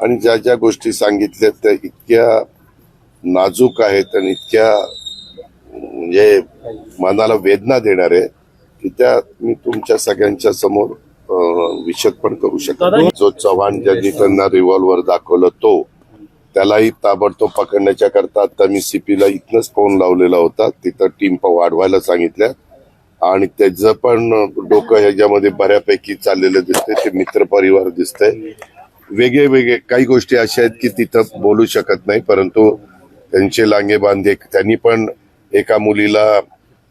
आणि ज्या ज्या गोष्टी सांगितल्या त्या इतक्या नाजूक आहेत आणि इतक्या म्हणजे मनाला वेदना देणार आहे की त्या मी तुमच्या सगळ्यांच्या समोर विशद पण करू शकतो. जो चव्हाण ज्यांनी त्यांना रिव्हॉल्वर दाखवलं तो त्यालाही ताबडतोब पकडण्याच्या करता आता मी सीपीला इथनच फोन लावलेला होता, तिथं टीम वाढवायला सांगितल्या आणि त्याचं पण डोकं ह्याच्यामध्ये बऱ्यापैकी चाललेलं दिसतंय. ते मित्रपरिवार दिसतंय, वेगळे वेगळे काही गोष्टी अशा आहेत की तिथं बोलू शकत नाही, परंतु त्यांचे लांगे बांधे. त्यांनी पण एका मुलीला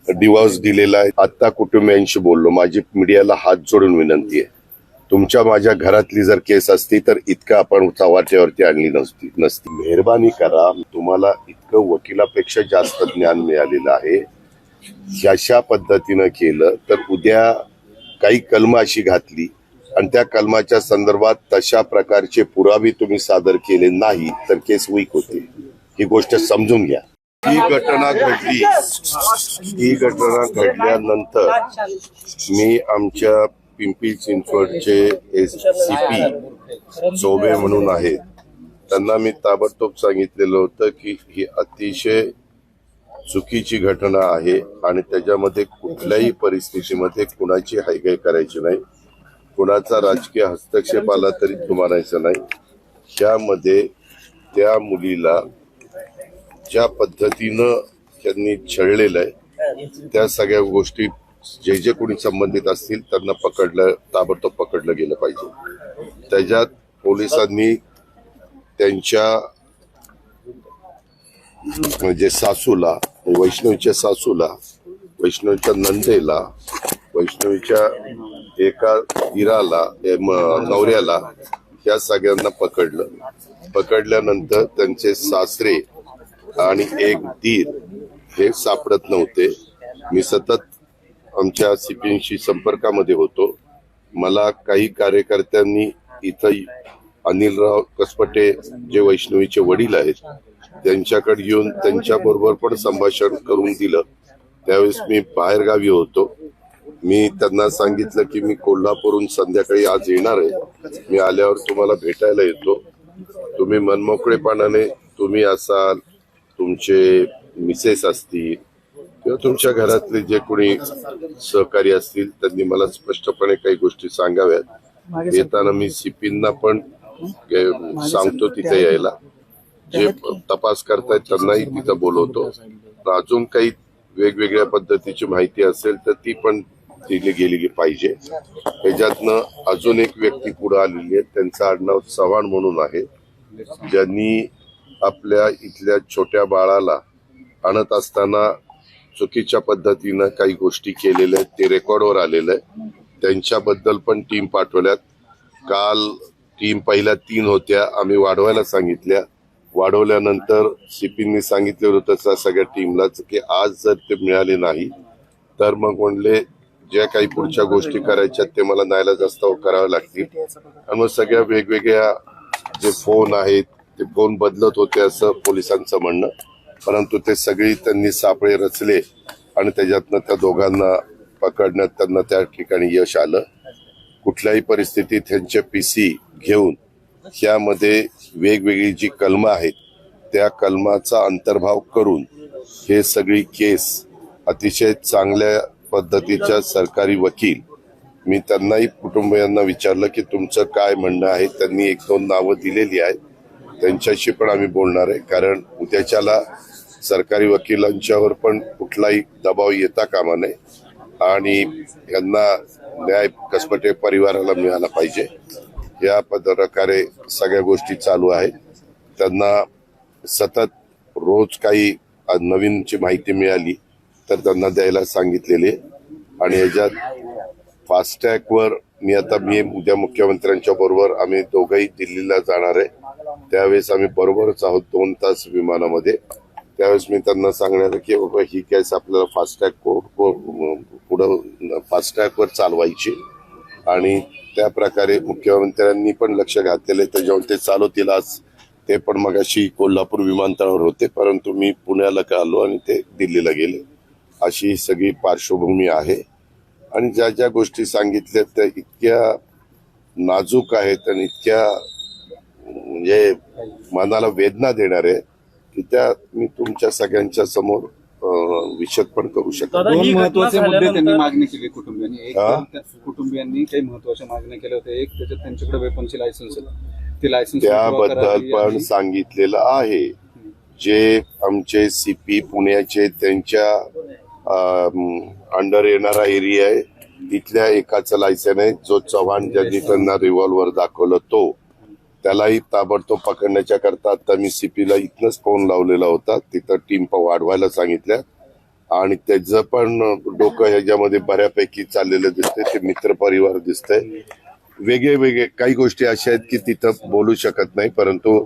डिवोर्स दिलेला आहे. आता कुटुंबियांशी बोललो, माझी मीडियाला हात जोडून विनंती आहे, तुमच्या माझ्या घरातली जर केस असती तर इतकं आपण चव्हाट्यावरती आणली नसती. मेहरबानी करा, तुम्हाला इतकं वकिलापेक्षा जास्त ज्ञान मिळालेलं आहे. अशा पद्धतीनं केलं तर उद्या काही कलम अशी घातली आणि त्या कलमाच्या संदर्भात तशा प्रकारचे पुरावे तुम्ही सादर केले नाही तर केस वीक होते. ही गोष्ट समजून घ्या. ही घटना घडल्यानंतर मी आमच्या पिंपरी चिंचवडचे सीपी चौबे म्हणून आहेत त्यांना मी ताबडतोब सांगितलेलं होतं की ही अतिशय चुकीची घटना आहे आणि त्याच्यामध्ये कुठल्याही परिस्थितीमध्ये कुणाची हायगाय करायची नाही, कुणाचा राजकीय हस्तक्षेप आला तरी म्हणायचं नाही. त्यामध्ये त्या मुलीला ज्या पद्धतीनं त्यांनी छळलेलं आहे त्या सगळ्या गोष्टी जे जे कोणी संबंधित असतील त्यांना ताबडतोब पकडलं गेलं पाहिजे. त्याच्यात पोलिसांनी त्यांच्या म्हणजे सासूला, वैष्णवीच्या सासूला, वैष्णवीच्या नंदेला, वैष्णवीच्या एका दिराला, नवऱ्याला, या सगळ्यांना पकडल्यानंतर त्यांचे सासरे आणि एक दीर हे सापडत नव्हते. मी सतत आमच्या सीपींशी संपर्कामध्ये होतो. मला काही कार्यकर्त्यांनी इथं अनिलराव कसपटे जे वैष्णवीचे वडील आहेत त्यांच्याकडे येऊन त्यांच्याबरोबर पण संभाषण करून दिलं. त्यावेळेस मी बाहेरगावी होतो. मी त्यांना सांगितलं की मी कोल्हापूरहून संध्याकाळी आज येणार आहे, मी आल्यावर तुम्हाला भेटायला येतो. तुम्ही मनमोकळेपणाने तुम्ही असाल, तुमचे मिसेस असतील किंवा तुमच्या घरातले जे कोणी सहकारी असतील त्यांनी मला स्पष्टपणे काही गोष्टी सांगाव्यात. येताना मी सीपींना पण सांगतो तिथे यायला, जे तपास करतायत त्यांनाही तिथं बोलवतो. अजून काही वेगवेगळ्या पद्धतीची माहिती असेल तर ती पण दिली गेली पाहिजे. त्याच्यातनं अजून एक व्यक्ती पुढे आलेली आहे, त्यांचं आडनाव चव्हाण म्हणून आहे, ज्यांनी आपल्या इथल्या छोट्या बाळाला आणत असताना चुकीच्या पद्धतीनं काही गोष्टी केलेल्या आहेत, ते रेकॉर्डवर आलेलं आहे. त्यांच्याबद्दल पण टीम पाठवल्यात. काल टीम पहिल्या 3 होत्या, आम्ही वाढवायला सांगितल्या. वाढवल्यानंतर सीपींनी सांगितलं होतं तसं सगळ्या टीमलाच की आज जर ते मिळाले नाही तर मग म्हणले ज्या काही पुढच्या गोष्टी करायच्या ते मला नाईलाजास्तव कराव्या लागतील. आणि मग सगळ्या वेगवेगळ्या जे फोन आहेत ते फोन बदलत होते असं पोलिसांचं म्हणणं, परंतु ते सगळी त्यांनी सापळे रचले आणि त्याच्यातनं त्या दोघांना पकडण्यात त्यांना त्या ठिकाणी यश आलं. कुठल्याही परिस्थितीत त्यांचे पीसी घेऊन यामध्ये वेगवेगळी जी कलमं आहेत त्या कलमाचा अंतर्भाव करून हे सगळी केस अतिशय चांगल्या पद्धतीच्या सरकारी वकील, मी त्यांनाही कुटुंबियांना विचारलं की तुमचं काय म्हणणं आहे. त्यांनी 1-2 नावं दिलेली आहेत, त्यांच्याशी पण आम्ही बोलणार आहे, कारण उद्याच्याला सरकारी वकिलांच्यावर पण कुठलाही दबाव येता कामा नये आणि यांना न्याय कसपटे परिवाराला मिळाला पाहिजे. या प्रकारे सगळ्या गोष्टी चालू आहेत. त्यांना सतत रोज काही नवीनची माहिती मिळाली तर त्यांना द्यायला सांगितलेले. आणि याच्यात फास्टॅगवर मी उद्या मुख्यमंत्र्यांच्या बरोबर आम्ही दोघंही दिल्लीला जाणार आहे. त्यावेळेस आम्ही बरोबरच आहोत 2 तास विमानामध्ये. त्यावेळेस मी त्यांना सांगणार की बाबा ही केस आपल्याला पुढं फास्टॅगवर चालवायची आणि त्या प्रकारे मुख्यमंत्र्यांनी पण लक्ष घातलेलं त्याच्यावर ते चालवतील. आज ते पण मगाशी कोल्हापूर विमानतळावर होते, परंतु मी पुण्याला का आलो आणि ते दिल्लीला गेले. अशी सगळी पार्श्वभूमी आहे. आणि ज्या ज्या गोष्टी सांगितल्या त्या इतक्या नाजूक आहेत आणि इतक्या म्हणजे मनाला वेदना देणार आहे की त्या मी तुमच्या सगळ्यांच्या समोर विशद पण करू शकतो. दोन महत्वाचे मुद्दे त्यांनी मागणी केली कुटुंबियांनी. एक तर कुटुंबियांनी काही महत्वाच्या मागण्या केल्या होत्या. एक त्याच्यात त्यांच्याकडे वेपनची लायसन्स आहे, ती लायसन्स त्याबद्दल पण सांगितलेलं आहे. जे आमचे सीपी पुण्याचे त्यांच्या अंडर येणारा एरिया आहे तिथल्या एकाचं लायसन आहे. जो चव्हाण ज्यांनी त्यांना रिव्हॉल्वर दाखवलं तो, त्यालाही ताबडतोब पकडण्याच्या करता आता मी सीपीला इथनच फोन लावलेला होता. तिथं टीम वाढवायला सांगितल्या आणि त्याचं पण डोकं ह्याच्यामध्ये बऱ्यापैकी चाललेलं दिसतंय. ते मित्रपरिवार दिसतंय. वेगळे वेगळे काही गोष्टी अशा आहेत की तिथं बोलू शकत नाही, परंतु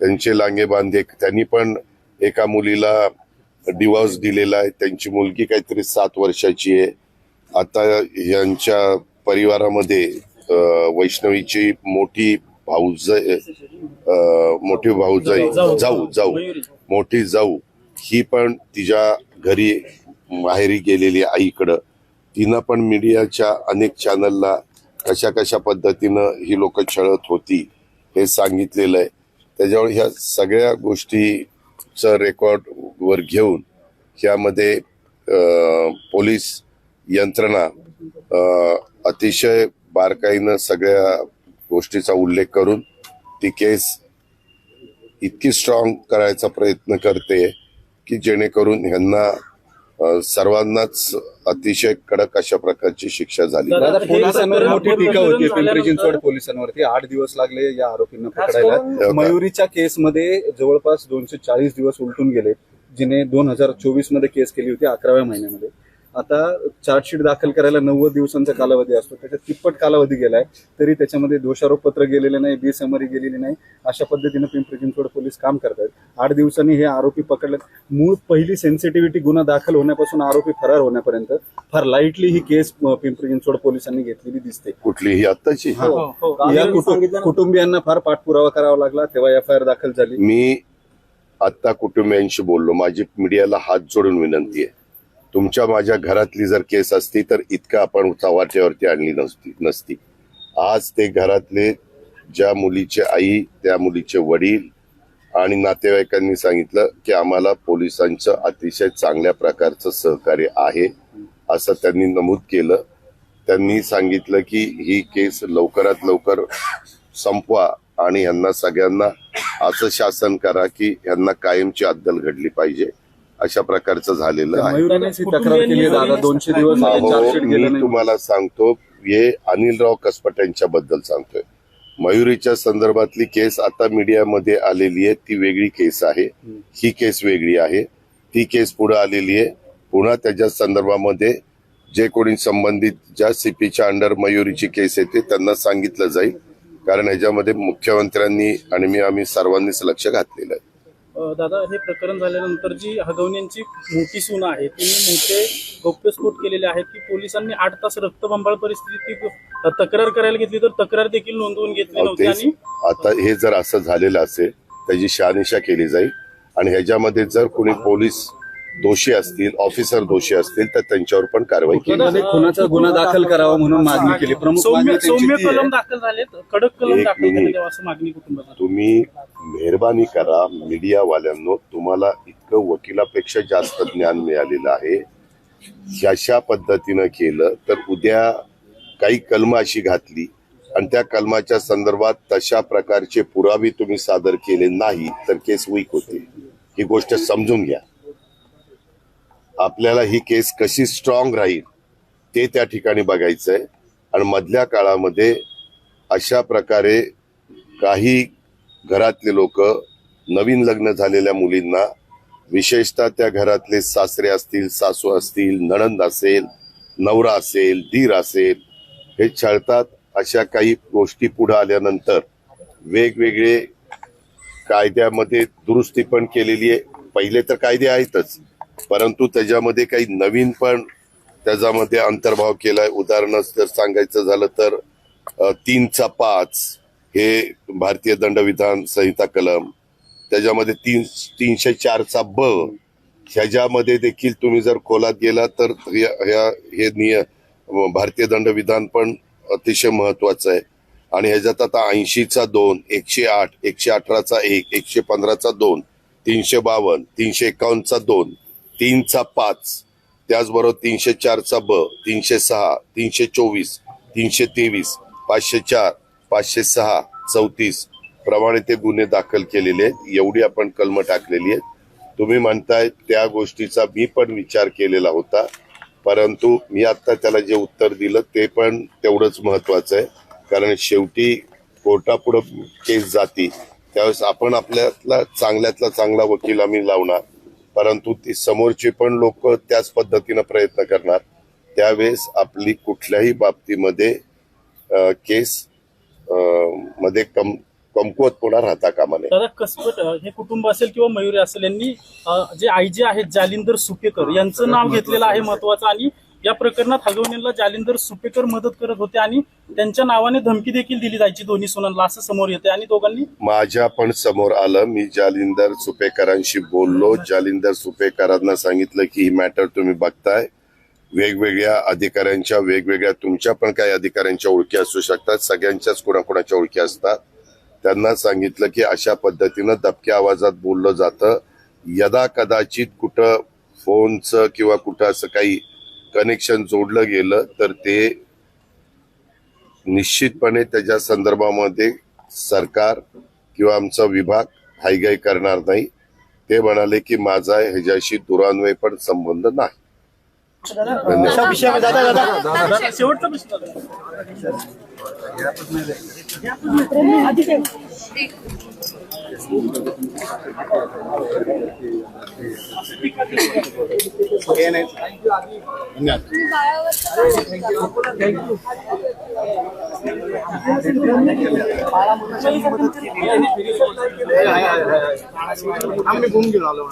त्यांचे लांगे बांधे. त्यांनी पण एका मुलीला डिवोर्स दिलेला आहे. त्यांची मुलगी काहीतरी 7 वर्षाची आहे. आता यांच्या परिवारामध्ये वैष्णवीची मोठी जाऊ ही पण तिच्या घरी माहेरी गेलेली आईकडं. तिनं पण मीडियाच्या अनेक चॅनलला कशा कशा पद्धतीनं ही लोक छळत होती हे सांगितलेलं आहे. त्याच्यावर ह्या सगळ्या गोष्टीचं रेकॉर्ड वर घेऊन ह्यामध्ये पोलीस यंत्रणा अतिशय बारकाईनं सगळ्या गोष्टीचा उल्लेख करून ती केस इतकी स्ट्रॉंग करायचा प्रयत्न करते की जेणेकरून ह्यांना सर्वांनाच अतिशय कडक अशा प्रकारची शिक्षा झाली. पोलिसांवर मोठी टीका होती पिंपरी चिंचवड पोलिसांवरती. 8 दिवस लागले या आरोपींना पकडायला. मयुरीच्या केसमध्ये जवळपास 240 दिवस उलटून गेले, जिने 2024 मध्ये केस केली होती 11व्या महिन्यामध्ये. आता चार्जशीट दाखल करायला 90 दिवसांचा कालावधी असतो, त्याच्यात तिप्पट कालावधी गेलाय तरी त्याच्यामध्ये दोषारोप पत्र गेलेले नाही, बी समरी गेलेली नाही. अशा पद्धतीनं पिंपरी चिंचवड पोलीस काम करतात. 8 दिवसांनी हे आरोपी पकडले. मूळ पहिली सेन्सिटिव्हिटी गुन्हा दाखल होण्यापासून आरोपी फरार होण्यापर्यंत फार लाईटली ही केस पिंपरी चिंचवड पोलिसांनी घेतलेली दिसते. कुठलीही आत्ताची या कुटुंबियांना फार पाठपुरावा करावा लागला, तेव्हा FIR दाखल झाली. मी आता कुटुंबियांशी बोललो. माझी मीडियाला हात जोडून विनंती आहे, तुमच्या माझ्या घरातली जर केस असती तर इतकं आपण चव्हाट्यावरती आणली नसती. आज ते घरातले ज्या मुलीचे आई, त्या मुलीचे वडील आणि नातेवाईकांनी सांगितलं की आम्हाला पोलिसांचं अतिशय चांगल्या प्रकारचं सहकार्य आहे असं त्यांनी नमूद केलं. त्यांनी सांगितलं की ही केस लवकरात लवकर संपवा आणि यांना सगळ्यांना असं शासन करा की यांना कायमची अद्दल घडली पाहिजे. अशा प्रकारचं झालेलं आहे. मी तुम्हाला सांगतो, हे अनिलराव कसपट्यांच्या बद्दल सांगतोय. मयुरीच्या संदर्भातली केस आता मीडियामध्ये आलेली आहे, ती वेगळी केस आहे. ही केस वेगळी आहे. ती केस पुढे आलेली आहे. पुन्हा त्याच्या संदर्भामध्ये जे कोणी संबंधित ज्या सीपीच्या अंडर मयुरीची केस येते त्यांना सांगितलं जाईल, कारण ह्याच्यामध्ये मुख्यमंत्र्यांनी आणि आम्ही सर्वांनीच लक्ष घातलेलं आहे. दादा, हे प्रकरण झाल्यानंतर जी हगवण्यांची मोठी सून आहे तिने मोठे गौप्यस्फोट केलेले आहेत की पोलिसांनी 8 तास रक्तबंबाळ परिस्थिती तक्रार करायला घेतली तर तक्रार देखील नोंदवून घेतली नव्हती. आणि आता हे जर असं झालेलं असेल त्याची शहानिशा केली जाईल आणि ह्याच्यामध्ये जर कोणी पोलीस दोषी असतील, ऑफिसर दोषी असतील तर त्यांच्यावर पण कारवाई केली. खुनाचा गुन्हा दाखल करावा म्हणून मागणी केली. प्रमुख सौम्य कलम दाखल झालेत, कडक कलम दाखल केले असं मागणी कुटुंबाची. तुम्ही मेहरबानी करा मीडियावाल्यांनो, तुम्हाला इतकं वकिलापेक्षा जास्त ज्ञान मिळालेलं आहे. अशा पद्धतीनं केलं तर उद्या काही कलम अशी घातली आणि त्या कलमाच्या संदर्भात तशा प्रकारचे पुरावे तुम्ही सादर केले नाही तर केस वीक होते. ही गोष्ट समजून घ्या. आपल्याला ही केस कशी स्ट्रॉंग राहील ते त्या ठिकाणी बघायचंय. आणि मधल्या काळामध्ये अशा प्रकारे काही घरातले लोक नवीन लग्न झालेल्या मुलींना, विशेषतः त्या घरातले सासरे असतील, सासू असतील, नणंद असेल, नवरा असेल, दीर असेल, हे छळतात. अशा काही गोष्टी पुढे आल्यानंतर वेगवेगळे कायद्यामध्ये दुरुस्ती पण केलेली आहे. पहिले तर कायदे आहेतच, परंतु त्याच्यामध्ये काही नवीन पण त्याच्यामध्ये अंतर्भाव केलाय. उदाहरण जर सांगायचं झालं तर 3चा 5 हे भारतीय दंडविधान संहिता कलम, त्याच्यामध्ये 304चा ब, ह्याच्यामध्ये देखील तुम्ही जर खोलात गेला तर हे भारतीय दंडविधान पण अतिशय महत्वाचं आहे. आणि ह्याच्यात आता 80चा 2, 108, 118चा 1, 115चा 2, 352, 351चा 2, 3चा 5, त्याचबरोबर 304चा ब, 306, 324, 323, 504, 506, 34 प्रमाणे ते गुन्हे दाखल केलेले आहेत. एवढी आपण कलमं टाकलेली आहेत. तुम्ही म्हणताय त्या गोष्टीचा मी पण विचार केलेला होता, परंतु मी आता त्याला जे उत्तर दिलं ते पण तेवढंच महत्वाचं आहे. कारण शेवटी कोर्टापुढं केस जाती त्यावेळेस आपण आपल्यातला चांगल्यातला चांगला वकील आम्ही लावणार, परंतु ती समोरचे पण लोक त्याच पद्धतीनं प्रयत्न करणार. त्यावेळेस आपली कुठल्याही बाबतीमध्ये केस मध्ये कमकुवतपणा राहता कामा नये. दादा, कसपट हे कुटुंब असेल किंवा मयुरी असेल, यांनी जे आयजी आहेत जालिंदर सुपेकर यांचं नाव घेतलेलं आहे महत्वाचं, आणि या प्रकरणात हगवणेला जालिंदर सुपेकर मदत करत होते आणि त्यांच्या नावाने धमकी देखील दिली जायची दोन्ही सुनांना, असं समोर येते. आणि दोघांनी माझ्या पण समोर आलं. मी जालिंदर सुपेकरांशी बोललो. जालिंदर सुपेकरांना सांगितलं की ही मॅटर तुम्ही बघताय, वेगवेगळ्या अधिकाऱ्यांच्या वेगवेगळ्या तुमच्या पण काही अधिकाऱ्यांच्या ओळखी असू शकतात, सगळ्यांच्याच कोणाकोणाच्या ओळखी असतात. त्यांना सांगितलं की अशा पद्धतीनं दबक्या आवाजात बोललं जातं. यदा कदाचित कुठं फोनचं किंवा कुठं असं काही कनेक्शन जोडलं गेलं तर ते निश्चितपणे त्याच्या संदर्भामध्ये सरकार किंवा आमचा विभाग हायगाय करणार नाही. ते म्हणाले की माझा ह्याच्याशी दुरान्वय पण संबंध नाही. धन्यवाद. शेवटचा प्रश्न आम्ही घुमून गेलो.